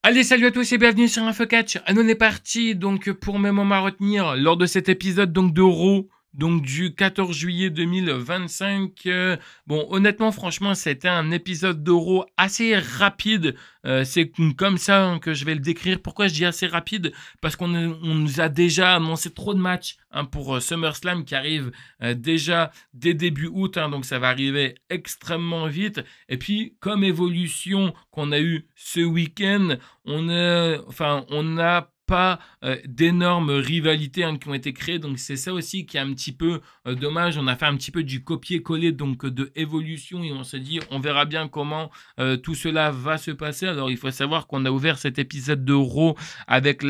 Allez, salut à tous et bienvenue sur InfoCatch. Ah, on est parti donc pour mes moments à retenir lors de cet épisode donc de Raw, donc du 14 juillet 2025. Bon, honnêtement, franchement, c'était un épisode de Raw assez rapide. C'est comme ça que je vais le décrire. Pourquoi je dis assez rapide? Parce qu'on nous a déjà annoncé trop de matchs pour SummerSlam qui arrive déjà dès début août. Donc ça va arriver extrêmement vite. Et puis, comme évolution qu'on a eu ce week-end, on n'a pas d'énormes rivalités qui ont été créées, donc c'est ça aussi qui est un petit peu dommage. On a fait un petit peu du copier-coller donc de évolution et on s'est dit on verra bien comment tout cela va se passer. Alors il faut savoir qu'on a ouvert cet épisode de Raw avec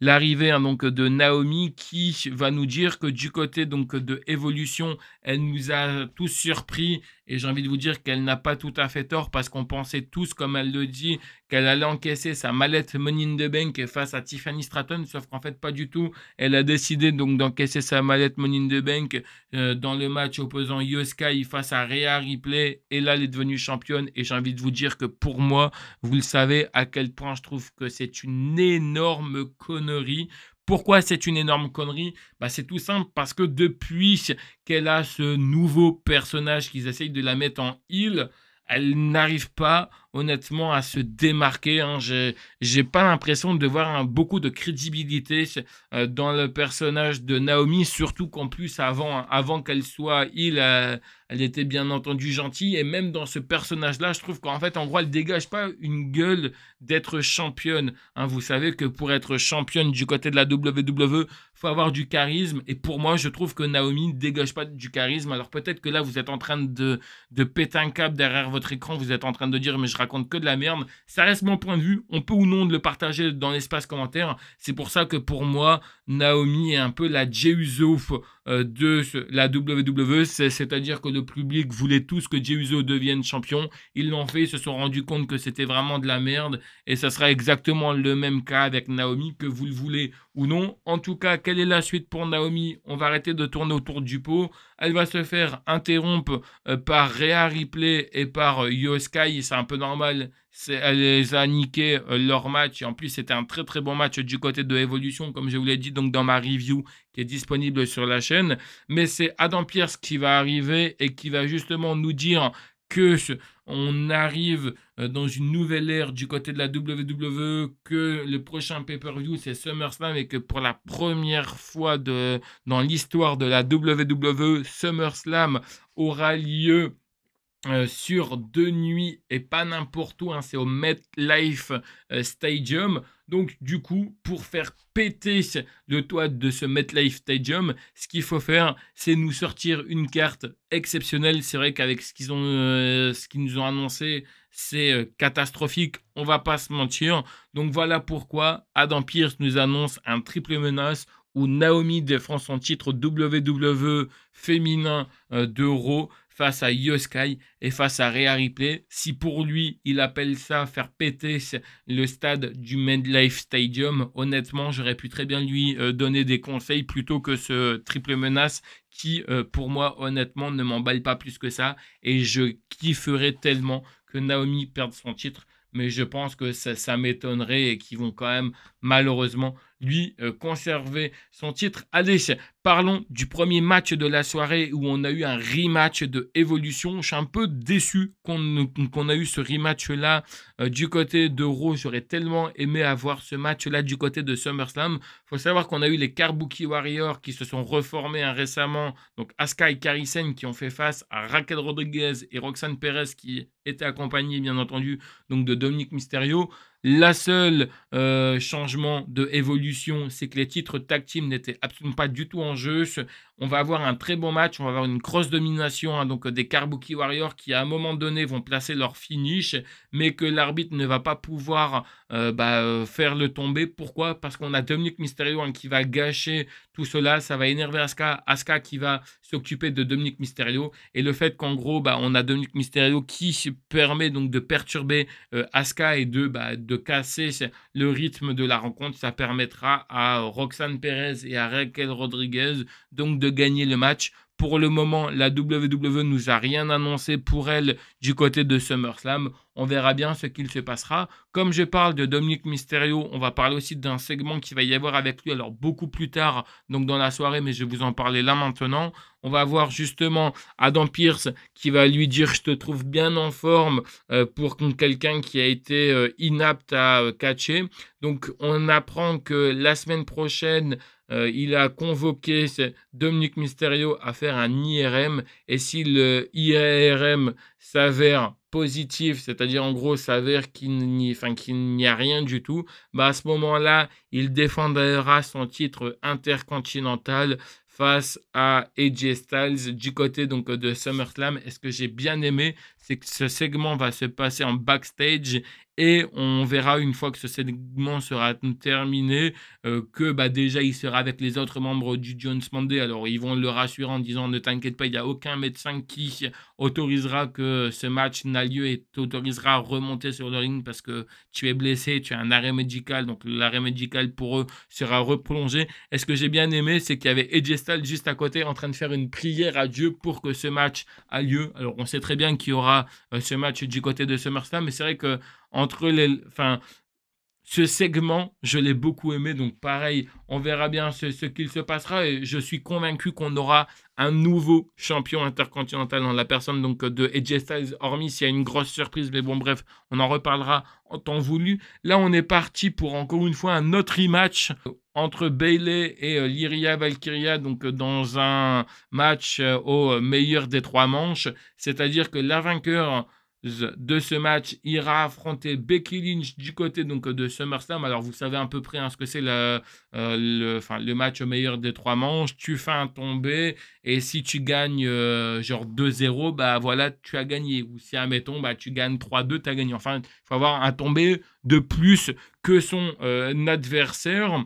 l'arrivée donc de Naomi qui va nous dire que du côté donc de évolution, elle nous a tous surpris et j'ai envie de vous dire qu'elle n'a pas tout à fait tort parce qu'on pensait tous, comme elle le dit, qu'elle allait encaisser sa mallette Money in the Bank face à Tiffany Stratton, sauf qu'en fait pas du tout. Elle a décidé donc d'encaisser sa mallette Money in the Bank dans le match opposant Io Sky face à Rhea Ripley et là elle est devenue championne et j'ai envie de vous dire que pour moi, vous le savez à quel point je trouve que c'est une énorme connerie. Pourquoi c'est une énorme connerie? C'est tout simple parce que depuis qu'elle a ce nouveau personnage qu'ils essayent de la mettre en heel, elle n'arrive pas honnêtement à se démarquer. J'ai pas l'impression de voir beaucoup de crédibilité dans le personnage de Naomi, surtout qu'en plus avant qu'elle soit heel, elle était bien entendu gentille. Et même dans ce personnage-là, je trouve qu'en fait, en gros, elle dégage pas une gueule d'être championne. Vous savez que pour être championne du côté de la WWE, faut avoir du charisme. Et pour moi, je trouve que Naomi ne dégage pas du charisme. Alors peut-être que là, vous êtes en train de péter un câble derrière votre écran. Vous êtes en train de dire, mais je raconte que de la merde. Ça reste mon point de vue. On peut ou non le partager dans l'espace commentaire. C'est pour ça que pour moi, Naomi est un peu la Jey Uso de la WWE. C'est-à-dire que le public voulait tous que Jey Uso devienne champion. Ils l'ont fait. Ils se sont rendus compte que c'était vraiment de la merde. Et ça sera exactement le même cas avec Naomi, que vous le voulez ou non. En tout cas, quelle est la suite pour Naomi? On va arrêter de tourner autour du pot. Elle va se faire interrompre par Rhea Ripley et par Io Sky. C'est un peu normal. Elle les a niqué leur match. Et en plus, c'était un très très bon match du côté de Evolution, comme je vous l'ai dit donc dans ma review qui est disponible sur la chaîne. Mais c'est Adam Pearce qui va arriver et qui va justement nous dire que on arrive dans une nouvelle ère du côté de la WWE, que le prochain pay-per-view c'est SummerSlam et que pour la première fois dans l'histoire de la WWE, SummerSlam aura lieu sur 2 nuits et pas n'importe où, c'est au MetLife Stadium. Donc du coup, pour faire péter le toit de ce MetLife Stadium, ce qu'il faut faire, c'est nous sortir une carte exceptionnelle. C'est vrai qu'avec ce qu'ils nous ont annoncé, c'est catastrophique, on va pas se mentir. Donc voilà pourquoi Adam Pearce nous annonce un triple menace où Naomi défend son titre WWE féminin de Raw face à Io Sky et face à Rhea Ripley. Si pour lui, il appelle ça faire péter le stade du MetLife Stadium, honnêtement, j'aurais pu très bien lui donner des conseils plutôt que ce triple menace qui, pour moi, honnêtement, ne m'emballe pas plus que ça. Et je kifferais tellement que Naomi perde son titre. Mais je pense que ça m'étonnerait et qu'ils vont quand même, malheureusement, lui conserver son titre. Allez, parlons du premier match de la soirée où on a eu un rematch de Evolution. Je suis un peu déçu qu'on a eu ce rematch-là du côté de Raw. J'aurais tellement aimé avoir ce match-là du côté de SummerSlam. Il faut savoir qu'on a eu les Kabuki Warriors qui se sont reformés récemment. Donc Asuka et Kairi Sane qui ont fait face à Raquel Rodriguez et Roxanne Perez qui étaient accompagnés bien entendu donc de Dominic Mysterio. La seule changement de évolution, c'est que les titres tag team n'étaient absolument pas du tout en jeu. On va avoir un très bon match, on va avoir une grosse domination donc des Kabuki Warriors qui à un moment donné vont placer leur finish, mais que l'arbitre ne va pas pouvoir faire le tomber. Pourquoi? Parce qu'on a Dominic Mysterio qui va gâcher tout cela, ça va énerver Asuka qui va s'occuper de Dominic Mysterio, et le fait qu'en gros on a Dominic Mysterio qui permet donc de perturber Asuka et de casser le rythme de la rencontre, ça permettra à Roxanne Perez et à Raquel Rodriguez donc de gagner le match. Pour le moment, la WWE nous a rien annoncé pour elle du côté de SummerSlam. On verra bien ce qu'il se passera. Comme je parle de Dominic Mysterio, on va parler aussi d'un segment qui va y avoir avec lui, alors beaucoup plus tard, donc dans la soirée, mais je vais vous en parler là maintenant. On va voir justement Adam Pearce qui va lui dire « Je te trouve bien en forme pour quelqu'un qui a été inapte à catcher ». Donc on apprend que la semaine prochaine, il a convoqué Dominic Mysterio à faire un IRM. Et si le IRM s'avère positif, c'est-à-dire en gros s'avère qu'il n'y a rien du tout, bah à ce moment-là, il défendra son titre intercontinental face à AJ Styles du côté donc de SummerSlam. Et ce que j'ai bien aimé, c'est que ce segment va se passer en backstage et on verra une fois que ce segment sera terminé que bah, déjà il sera avec les autres membres du Jones Monday. Alors ils vont le rassurer en disant ne t'inquiète pas, il n'y a aucun médecin qui autorisera que ce match n'a lieu et t'autorisera à remonter sur le ring parce que tu es blessé, tu as un arrêt médical, donc l'arrêt médical pour eux sera reprolongé. Et ce que j'ai bien aimé, c'est qu'il y avait AJ Styles juste à côté en train de faire une prière à Dieu pour que ce match a lieu. Alors on sait très bien qu'il y aura ce match du côté de SummerSlam, mais c'est vrai que entre ce segment, je l'ai beaucoup aimé. Donc pareil, on verra bien ce qu'il se passera. Et je suis convaincu qu'on aura un nouveau champion intercontinental dans la personne donc de AJ Styles, hormis s'il y a une grosse surprise. Mais bon, bref, on en reparlera en temps voulu. Là, on est parti pour encore une fois un autre rematch entre Bayley et Lyria Valkyria, donc dans un match au meilleur des 3 manches. C'est-à-dire que la vainqueur de ce match ira affronter Becky Lynch du côté donc de SummerSlam. Alors vous savez à peu près ce que c'est le match au meilleur des 3 manches. Tu fais un tombé et si tu gagnes genre 2-0, bah voilà, tu as gagné. Ou si admettons bah tu gagnes 3-2, tu as gagné. Enfin, il faut avoir un tombé de plus que son adversaire.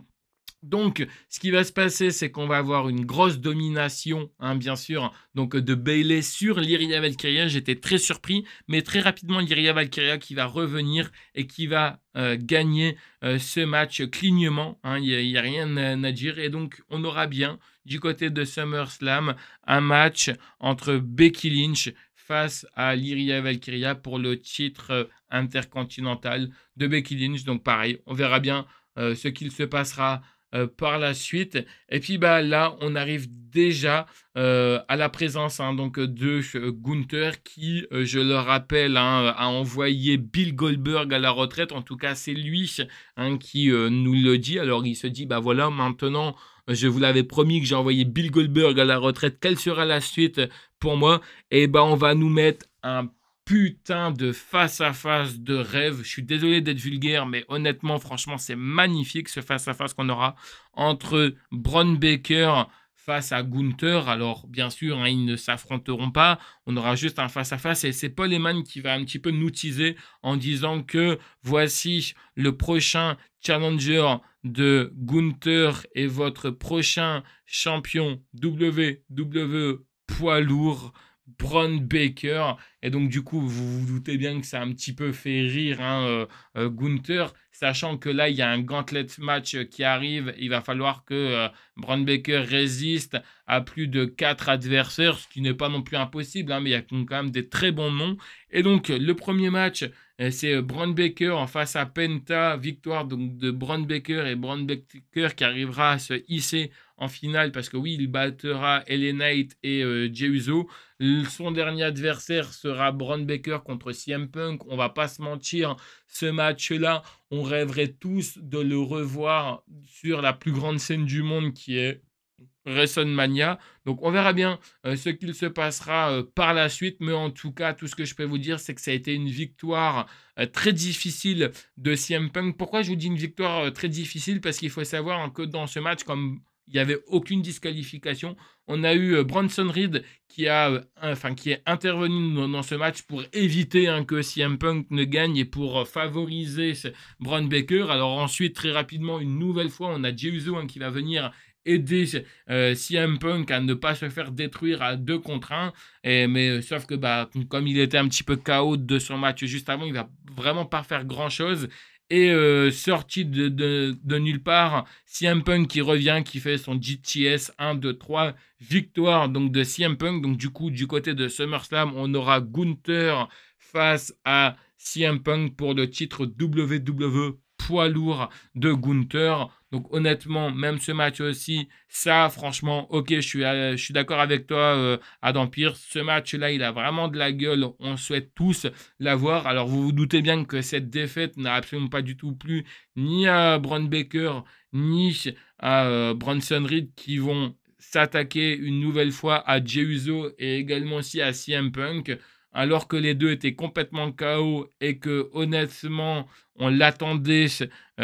Donc, ce qui va se passer, c'est qu'on va avoir une grosse domination, bien sûr, donc de Bayley sur Lyria Valkyria. J'étais très surpris, mais très rapidement, Lyria Valkyria qui va revenir et qui va gagner ce match clignement. Il n'y a rien à dire. Et donc, on aura bien, du côté de SummerSlam, un match entre Becky Lynch face à Lyria Valkyria pour le titre intercontinental de Becky Lynch. Donc, pareil, on verra bien ce qu'il se passera par la suite. Et puis bah là on arrive déjà à la présence donc de Gunther qui je le rappelle a envoyé Bill Goldberg à la retraite. En tout cas c'est lui qui nous le dit. Alors il se dit bah voilà, maintenant je vous l'avais promis que j'ai envoyé Bill Goldberg à la retraite, quelle sera la suite pour moi? Et bah on va nous mettre un putain de face-à-face de rêve. Je suis désolé d'être vulgaire, mais honnêtement, franchement, c'est magnifique ce face-à-face qu'on aura entre Braun Baker face à Gunther. Alors, bien sûr, ils ne s'affronteront pas. On aura juste un face-à-face. Et c'est Paul Heyman qui va un petit peu nous teaser en disant que voici le prochain challenger de Gunther et votre prochain champion WWE poids lourd, Braun Baker. Et donc du coup vous vous doutez bien que ça a un petit peu fait rire Gunther, sachant que là il y a un gauntlet match qui arrive. Il va falloir que Braun Baker résiste à plus de 4 adversaires, ce qui n'est pas non plus impossible, mais il y a quand même des très bons noms. Et donc le premier match, c'est Braun Baker en face à Penta, victoire donc de Braun Baker, et Braun Baker qui arrivera à se hisser en finale parce que oui, il battra LA Knight et Jey Uso. Son dernier adversaire sera Braun Baker contre CM Punk. On va pas se mentir, ce match-là, on rêverait tous de le revoir sur la plus grande scène du monde qui est WrestleMania. Donc on verra bien ce qu'il se passera par la suite, mais en tout cas tout ce que je peux vous dire c'est que ça a été une victoire très difficile de CM Punk. Pourquoi je vous dis une victoire très difficile? Parce qu'il faut savoir que dans ce match, comme il n'y avait aucune disqualification, on a eu Bronson Reed qui est intervenu dans ce match pour éviter que CM Punk ne gagne et pour favoriser Braun Baker. Alors ensuite, très rapidement, une nouvelle fois, on a Jey Uso qui va venir aider CM Punk à ne pas se faire détruire à 2 contre 1. Mais sauf que comme il était un petit peu KO de son match juste avant, il va vraiment pas faire grand chose. Et sorti de nulle part, CM Punk qui revient, qui fait son GTS 1, 2, 3, victoire donc de CM Punk. Donc du coup, du côté de SummerSlam, on aura Gunther face à CM Punk pour le titre WWE poids lourd de Gunther. Donc honnêtement, même ce match aussi, ça franchement, ok, je suis d'accord avec toi, Adam Pearce. Ce match-là, il a vraiment de la gueule. On souhaite tous l'avoir. Alors vous vous doutez bien que cette défaite n'a absolument pas du tout plu ni à Braun Baker, ni à Bronson Reed qui vont s'attaquer une nouvelle fois à Jey Uso et également aussi à CM Punk, alors que les deux étaient complètement KO et que honnêtement on l'attendait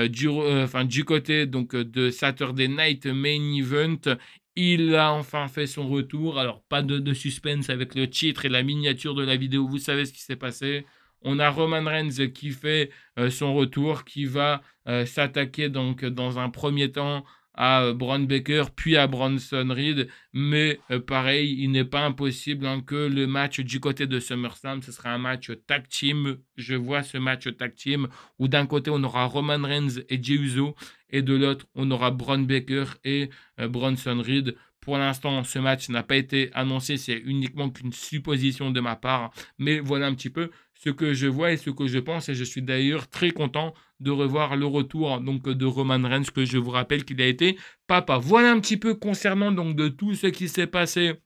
du côté donc de Saturday Night Main Event. Il a enfin fait son retour. Alors pas de suspense avec le titre et la miniature de la vidéo, vous savez ce qui s'est passé. On a Roman Reigns qui fait son retour, qui va s'attaquer donc dans un premier temps à Braun Baker, puis à Bronson Reed. Mais pareil, il n'est pas impossible que le match du côté de SummerSlam, ce sera un match tag team. Je vois ce match tag team où d'un côté, on aura Roman Reigns et Jey Uso, et de l'autre, on aura Braun Baker et Bronson Reed. Pour l'instant, ce match n'a pas été annoncé, c'est uniquement qu'une supposition de ma part. Mais voilà un petit peu ce que je vois et ce que je pense. Et je suis d'ailleurs très content de revoir le retour donc de Roman Reigns, que je vous rappelle qu'il a été papa. Voilà un petit peu concernant donc de tout ce qui s'est passé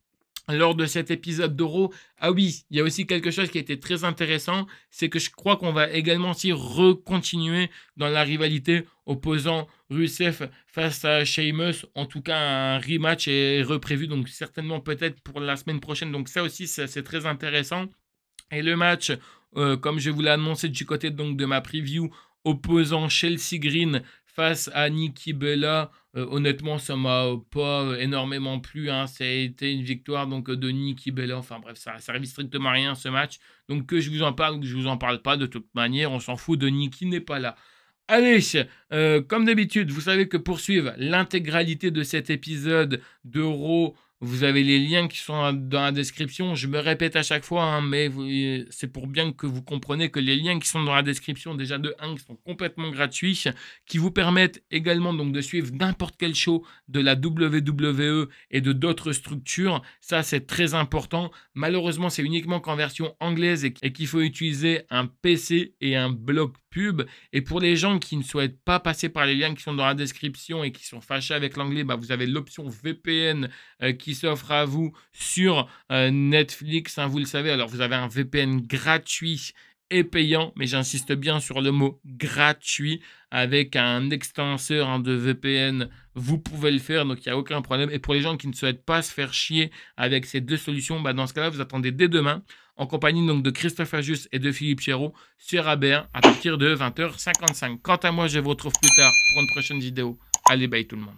lors de cet épisode d'Euro. Ah oui, il y a aussi quelque chose qui a été très intéressant, c'est que je crois qu'on va également aussi recontinuer dans la rivalité opposant Rusev face à Sheamus. En tout cas, un rematch est reprévu, donc certainement peut-être pour la semaine prochaine. Donc ça aussi, c'est très intéressant. Et le match, comme je vous l'ai annoncé du côté donc de ma preview, opposant Chelsea Green face à Nikki Bella, honnêtement, ça m'a pas énormément plu. Ça a été une victoire donc de Nikki Bella. Enfin bref, ça servait strictement à rien ce match. Donc que je vous en parle ou que je vous en parle pas, de toute manière, on s'en fout, de Nikki n'est pas là. Allez, comme d'habitude, vous savez que pour suivre l'intégralité de cet épisode d'Euro, vous avez les liens qui sont dans la description. Je me répète à chaque fois, mais c'est pour bien que vous compreniez que les liens qui sont dans la description, déjà de 1, qui sont complètement gratuits, qui vous permettent également donc de suivre n'importe quel show de la WWE et de d'autres structures. Ça, c'est très important. Malheureusement, c'est uniquement qu'en version anglaise et qu'il faut utiliser un PC et un bloc pub. Et pour les gens qui ne souhaitent pas passer par les liens qui sont dans la description et qui sont fâchés avec l'anglais, vous avez l'option VPN qui s'offre à vous sur Netflix, vous le savez. Alors vous avez un VPN gratuit et payant, mais j'insiste bien sur le mot gratuit. Avec un extenseur de VPN, vous pouvez le faire, donc il n'y a aucun problème. Et pour les gens qui ne souhaitent pas se faire chier avec ces deux solutions, dans ce cas-là, vous attendez dès demain, en compagnie donc de Christophe Ajus et de Philippe Chéreau sur AB1 à partir de 20h55. Quant à moi, je vous retrouve plus tard pour une prochaine vidéo. Allez, bye tout le monde.